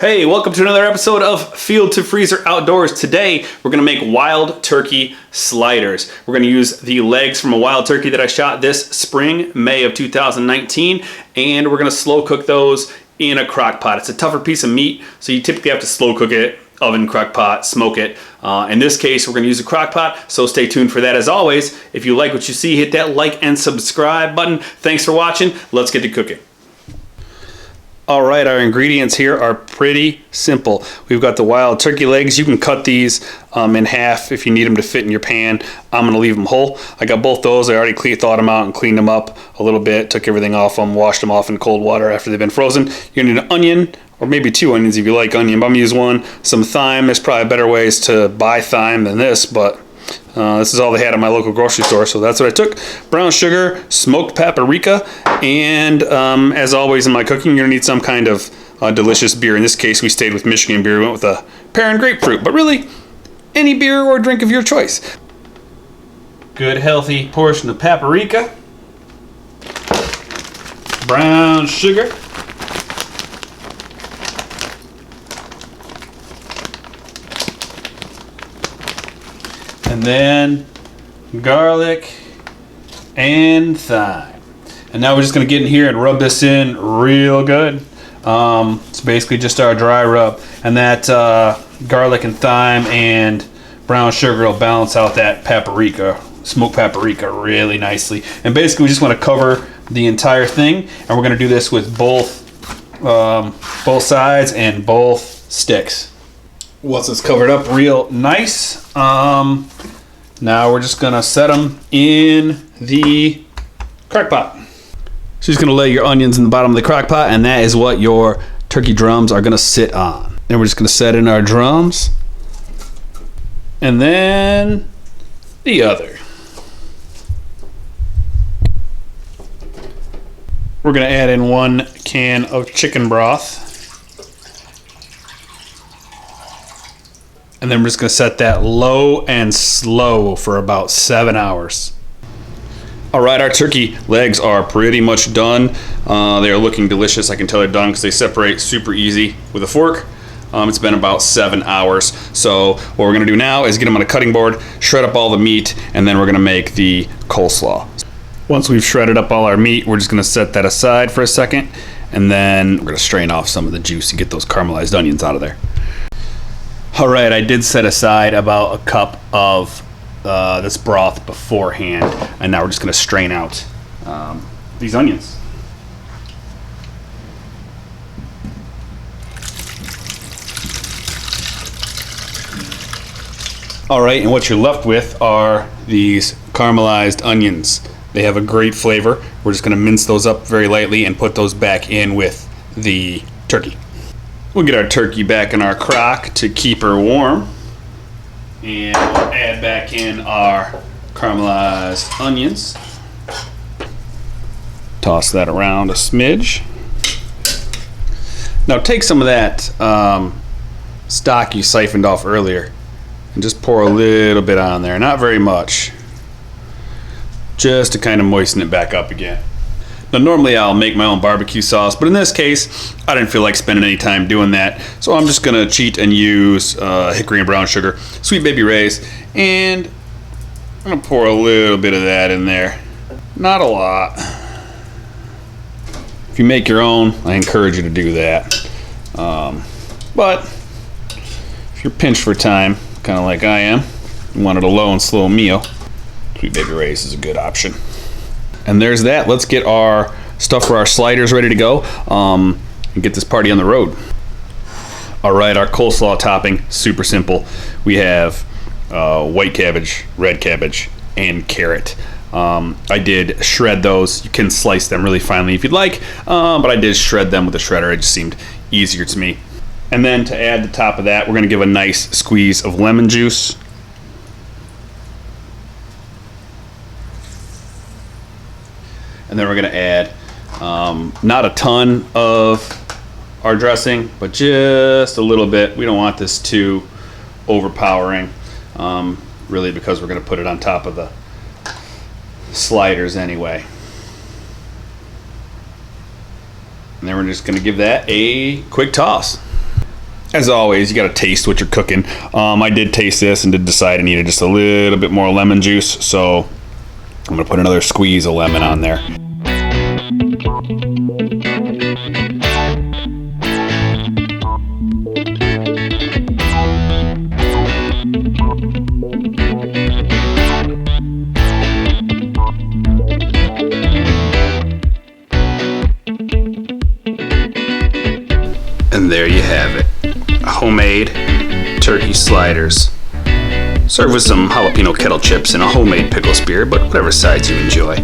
Hey, welcome to another episode of Field to Freezer Outdoors. Today, we're gonna make wild turkey sliders. We're gonna use the legs from a wild turkey that I shot this spring, May of 2019, and we're gonna slow cook those in a crock pot. It's a tougher piece of meat, so you typically have to slow cook it, oven, crock pot, smoke it. In this case, we're gonna use a crock pot, so stay tuned for that. As always, if you like what you see, hit that like and subscribe button. Thanks for watching. Let's get to cooking. All right, our ingredients here are pretty simple. We've got the wild turkey legs. You can cut these in half if you need them to fit in your pan. I'm gonna leave them whole. I got both those. I already thawed them out and cleaned them up a little bit, took everything off them, washed them off in cold water after they've been frozen. You're gonna need an onion, or maybe 2 onions if you like onion, but I'm gonna use 1. Some thyme. There's probably better ways to buy thyme than this, but this is all they had at my local grocery store, so that's what I took. Brown sugar, smoked paprika, and as always in my cooking, you're gonna need some kind of delicious beer. In this case, we stayed with Michigan beer. We went with a pear and grapefruit, but really, any beer or drink of your choice. Good healthy portion of paprika, brown sugar, and then garlic and thyme. And now we're just gonna get in here and rub this in real good. It's basically just our dry rub. And that garlic and thyme and brown sugar will balance out that paprika, smoked paprika, really nicely. And basically we just wanna cover the entire thing. And we're gonna do this with both sides and both sticks. Once it's covered up real nice, now we're just gonna set them in the crock pot. So you're just gonna lay your onions in the bottom of the crock pot, and that is what your turkey drums are gonna sit on. Then we're just gonna set in our drums, and then the other. We're gonna add in 1 can of chicken broth. And then we're just gonna set that low and slow for about 7 hours. All right, our turkey legs are pretty much done. They are looking delicious. I can tell they're done because they separate super easy with a fork. It's been about 7 hours. So what we're gonna do now is get them on a cutting board, shred up all the meat, and then we're gonna make the coleslaw. Once we've shredded up all our meat, we're just gonna set that aside for a second, and then we're gonna strain off some of the juice to get those caramelized onions out of there. All right, I did set aside about a cup of this broth beforehand, and now we're just gonna strain out these onions. All right, and what you're left with are these caramelized onions. They have a great flavor. We're just gonna mince those up very lightly and put those back in with the turkey. We'll get our turkey back in our crock to keep her warm. And we'll add back in our caramelized onions. Toss that around a smidge. Now take some of that stock you siphoned off earlier and just pour a little bit on there. Not very much. Just to kind of moisten it back up again. Now normally I'll make my own barbecue sauce, but in this case, I didn't feel like spending any time doing that. So I'm just gonna cheat and use hickory and brown sugar, Sweet Baby Ray's, and I'm gonna pour a little bit of that in there. Not a lot. If you make your own, I encourage you to do that. But if you're pinched for time, kind of like I am, you wanted a low and slow meal, Sweet Baby Ray's is a good option. And there's that. Let's get our stuff for our sliders ready to go and get this party on the road. All right, our coleslaw topping, super simple. We have white cabbage, red cabbage, and carrot. I did shred those. You can slice them really finely if you'd like, but I did shred them with a shredder. It just seemed easier to me. And then to add the top of that, we're gonna give a nice squeeze of lemon juice. And then we're gonna add not a ton of our dressing, but just a little bit. We don't want this too overpowering, really, because we're gonna put it on top of the sliders anyway. And then we're just going to give that a quick toss. As always, you gotta taste what you're cooking. I did taste this and did decide I needed just a little bit more lemon juice, so I'm gonna put another squeeze of lemon on there. And there you have it. Homemade turkey sliders. Served with some jalapeno kettle chips and a homemade pickle spear, but whatever sides you enjoy.